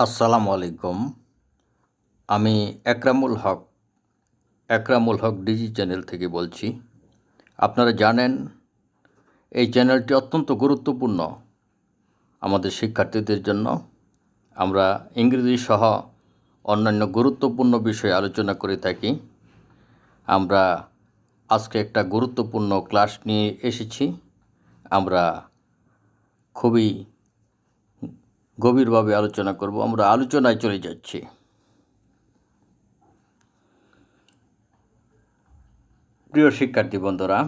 আসসালামু আলাইকুম। আমি একরামুল হক ডিজি চ্যানেল থেকে বলছি। আপনারা জানেন এই চ্যানেলটি অত্যন্ত গুরুত্বপূর্ণ আমাদের শিক্ষার্থীদের জন্য। আমরা ইংরেজি সহ অন্যান্য গুরুত্বপূর্ণ বিষয়ে আলোচনা করে থাকি। আমরা আজকে একটা গুরুত্বপূর্ণ ক্লাস নিয়ে এসেছি। আমরা খুবই গভীরভাবে আলোচনা করব। আমরা আলোচনায় চলে যাচ্ছি। প্রিয় শিক্ষার্থী বন্ধুরা,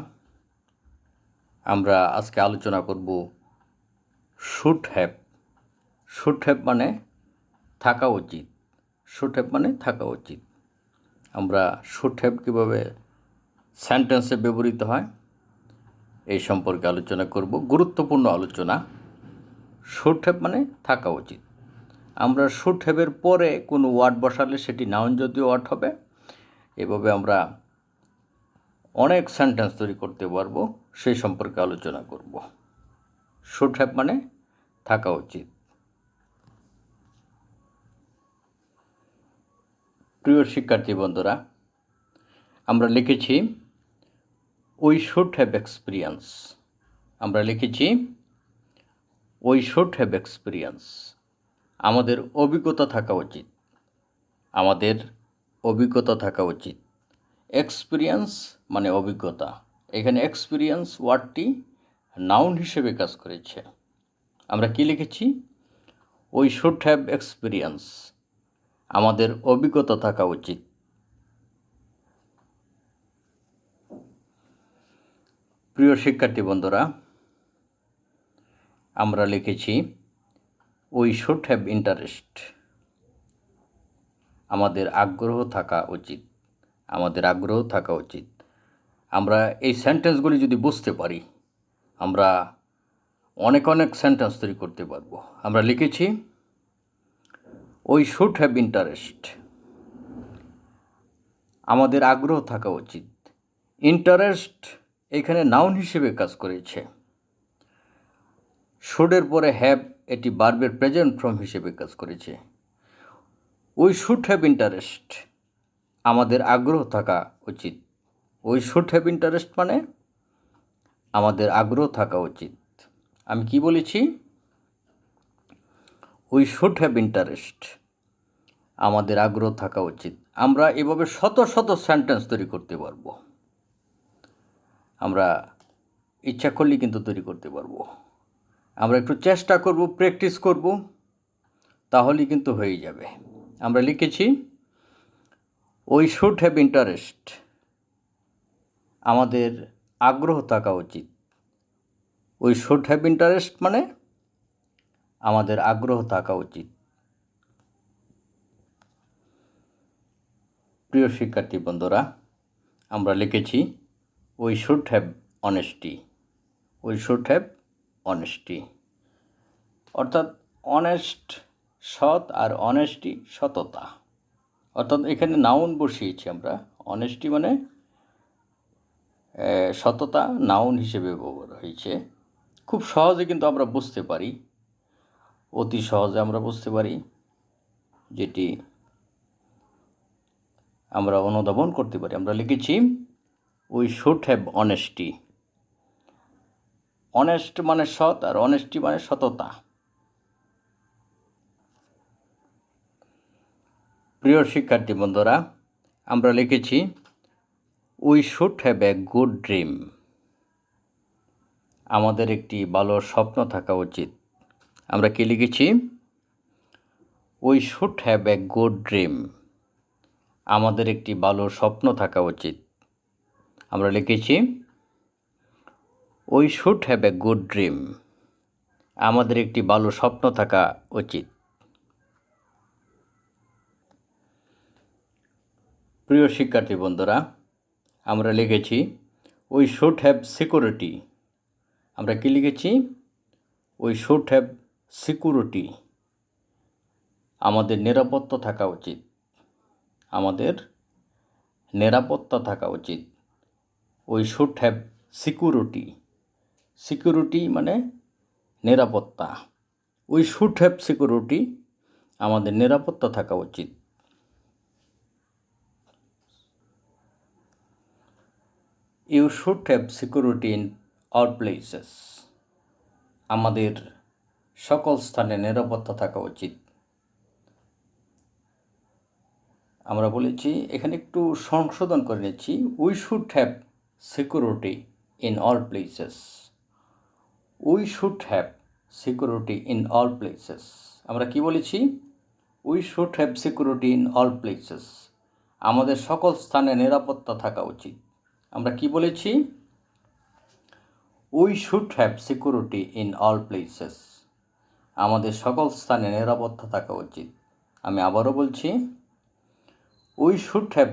আমরা আজকে আলোচনা করব শুড হ্যাভ। শুড হ্যাভ মানে থাকা উচিত। শুড হ্যাভ মানে থাকা উচিত। আমরা শুড হ্যাভ কীভাবে সেন্টেন্সে ব্যবহৃত হয় এই সম্পর্কে আলোচনা করব। গুরুত্বপূর্ণ আলোচনা। শুড হ্যাভ মানে থাকা উচিত। আমরা শুড হ্যাভের পরে কোনো ওয়ার্ড বসালে সেটি নাউন জাতীয় ওয়ার্ড হবে। এভাবে আমরা অনেক সেন্টেন্স তৈরি করতে পারবো, সেই সম্পর্কে আলোচনা করব। শুড হ্যাভ মানে থাকা উচিত। প্রিয় শিক্ষার্থী বন্ধুরা, আমরা লিখেছি উই শুড হ্যাভ এক্সপিরিয়েন্স। আমরা লিখেছি উই শুড হ্যাভ এক্সপিরিয়েন্স। আমাদের অভিজ্ঞতা থাকা উচিত। আমাদের অভিজ্ঞতা থাকা উচিত। এক্সপিরিয়েন্স মানে অভিজ্ঞতা। এখানে এক্সপিরিয়েন্স ওয়ার্ডটি নাউন হিসেবে কাজ করেছে। আমরা কি লিখেছি? We should have experience. আমাদের অভিজ্ঞতা থাকা উচিত। প্রিয় শিক্ষার্থী বন্ধুরা, আমরা লিখেছি উই শুড হ্যাভ ইন্টারেস্ট। আমাদের আগ্রহ থাকা উচিত। আমাদের আগ্রহ থাকা উচিত। আমরা এই সেন্টেন্সগুলি যদি বুঝতে পারি, আমরা অনেক সেন্টেন্স তৈরি করতে পারবো। আমরা লিখেছি উই শুড হ্যাভ ইন্টারেস্ট। আমাদের আগ্রহ থাকা উচিত। ইন্টারেস্ট এখানে নাউন হিসেবে কাজ করেছে। শুডের পরে হ্যাভ এটি ভার্বের প্রেজেন্ট ফর্ম হিসেবে কাজ করেছে। We should have interest. আমাদের আগ্রহ থাকা উচিত। উই শুড হ্যাভ ইন্টারেস্ট মানে আমাদের আগ্রহ থাকা উচিত। আমি কি বলেছি? We should have interest. আমাদের আগ্রহ থাকা উচিত। আমরা এভাবে শত শত সেন্টেন্স তৈরি করতে পারবো। আমরা ইচ্ছা করলে কিন্তু তৈরি করতে পারবো। আমরা একটু চেষ্টা করব, প্র্যাকটিস করব, তাহলেই কিন্তু হয়ে যাবে। আমরা লিখেছি উই শুড হ্যাভ ইন্টারেস্ট। আমাদের আগ্রহ থাকা উচিত। উই শুড হ্যাভ ইন্টারেস্ট মানে আমাদের আগ্রহ থাকা উচিত। প্রিয় শিক্ষার্থী বন্ধুরা, আমরা লিখেছি we should have honesty. We should have honesty অর্থাৎ অনেস্ট সৎ, আর অনেস্টি সততা। অর্থাৎ এখানে নাউন বসিয়েছি আমরা। অনেস্টি মানে সততা নাউন হিসেবে ব্যবহার হয়েছে। খুব সহজে কিন্তু আমরা বুঝতে পারি, অতি সহজে আমরা বুঝতে পারি, যেটি আমরা অনুধাবন করতে পারি। আমরা লিখেছি we should have honesty. Honest মানে সৎ, আর অনেস্টি মানে সততা। প্রিয় শিক্ষার্থী বন্ধুরা, আমরা লিখেছি we should have a good dream. আমাদের একটি ভালো স্বপ্ন থাকা উচিত। আমরা কি লিখেছি? We should have a good dream. আমাদের একটি ভালো স্বপ্ন থাকা উচিত। আমরা লিখেছি we should have a good dream. আমাদের একটি ভালো স্বপ্ন থাকা উচিত। প্রিয় শিক্ষার্থী বন্ধুরা, আমরা লিখেছি উই শুড হ্যাভ সিকিউরিটি। আমরা কি লিখেছি? We should have security. আমাদের নিরাপত্তা থাকা উচিত। আমাদের নিরাপত্তা থাকা উচিত। We should have security. Security মানে নিরাপত্তা। We should have security. আমাদের নিরাপত্তা থাকা উচিত। You should have security in all places. আমাদের সকল স্থানে নিরাপত্তা থাকা উচিত। আমরা বলেছি, এখানে একটু সংশোধন করে নিচ্ছি, we should have security in all places. We should have security in all places. আমরা কি বলেছি? We should have security in all places. আমাদের সকল স্থানে নিরাপত্তা থাকা উচিত। আমরা কি বলেছি? We should have security in all places. আমাদের সকল স্থানে নিরাপত্তা থাকা উচিত। আমি আবারও বলছি, we should have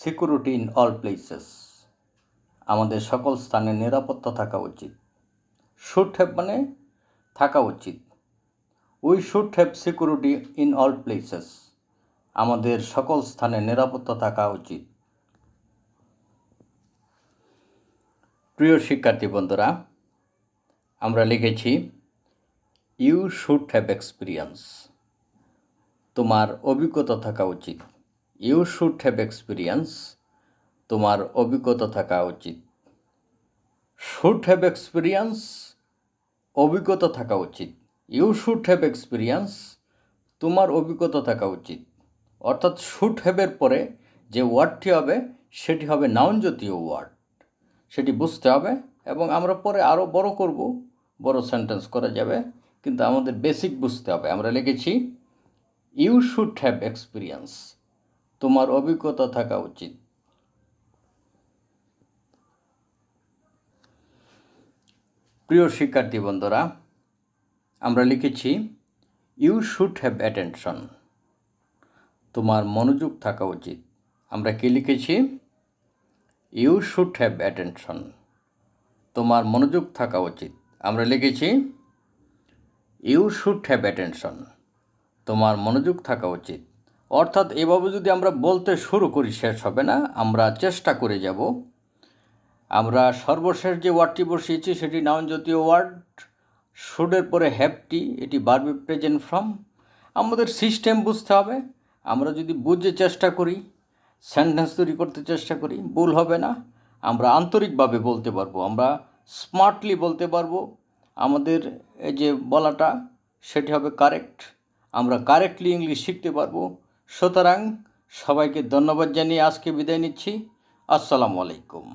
security in all places. আমাদের সকল স্থানে নিরাপত্তা থাকা উচিত। শুড হ্যাভ মানে থাকা উচিত। We should have security in all places. আমাদের সকল স্থানে নিরাপত্তা থাকা উচিত। প্রিয় শিক্ষার্থী বন্ধুরা, আমরা লিখেছি ইউ শুড হ্যাভ এক্সপিরিয়েন্স। তোমার অভিজ্ঞতা থাকা উচিত। You should have experience. তোমার অভিজ্ঞতা থাকা উচিত। শুড হ্যাভ এক্সপিরিয়েন্স, অভিজ্ঞতা থাকা উচিত। ইউ শুড হ্যাভ এক্সপিরিয়েন্স, তোমার অভিজ্ঞতা থাকা উচিত। অর্থাৎ শুড হ্যাভের পরে যে ওয়ার্ডটি হবে সেটি হবে নাউন জাতীয় ওয়ার্ড, সেটি বুঝতে হবে এবং আমরা পরে আরও বড় করব, বড় সেন্টেন্স করা যাবে, কিন্তু আমাদের বেসিক বুঝতে হবে। আমরা লিখেছি ইউ শুড হ্যাভ এক্সপিরিয়েন্স, তোমার অভিজ্ঞতা থাকা উচিত। প্রিয় শিক্ষার্থী বন্ধুরা, আমরা লিখেছি ইউ শুড হ্যাভ অ্যাটেনশন, তোমার মনোযোগ থাকা উচিত। আমরা কি লিখেছি? ইউ শুড হ্যাভ অ্যাটেনশন, তোমার মনোযোগ থাকা উচিত। আমরা লিখেছি ইউ শুড হ্যাভ অ্যাটেনশন, তোমার মনোযোগ থাকা উচিত। অর্থাৎ এভাবে যদি আমরা বলতে শুরু করি শেষ হবে না, আমরা চেষ্টা করে যাব। আমরা সর্বশেষ যে ওয়ার্ডটি বসিয়েছি সেটি নাউন জাতীয় ওয়ার্ড। শুডের পরে হ্যাভটি, এটি ভার্ব প্রেজেন্ট ফর্ম। আমাদের সিস্টেম বুঝতে হবে। আমরা যদি বুঝতে চেষ্টা করি, সেন্টেন্স তৈরি করতে চেষ্টা করি, ভুল হবে না। আমরা আন্তরিকভাবে বলতে পারবো, আমরা স্মার্টলি বলতে পারবো। আমাদের এই যে বলাটা সেটি হবে কারেক্ট। আমরা কারেক্টলি ইংলিশ শিখতে পারবো। সুতরাং সবাইকে ধন্যবাদ জানিয়ে আজকে বিদায় নিচ্ছি। আসসালামু আলাইকুম।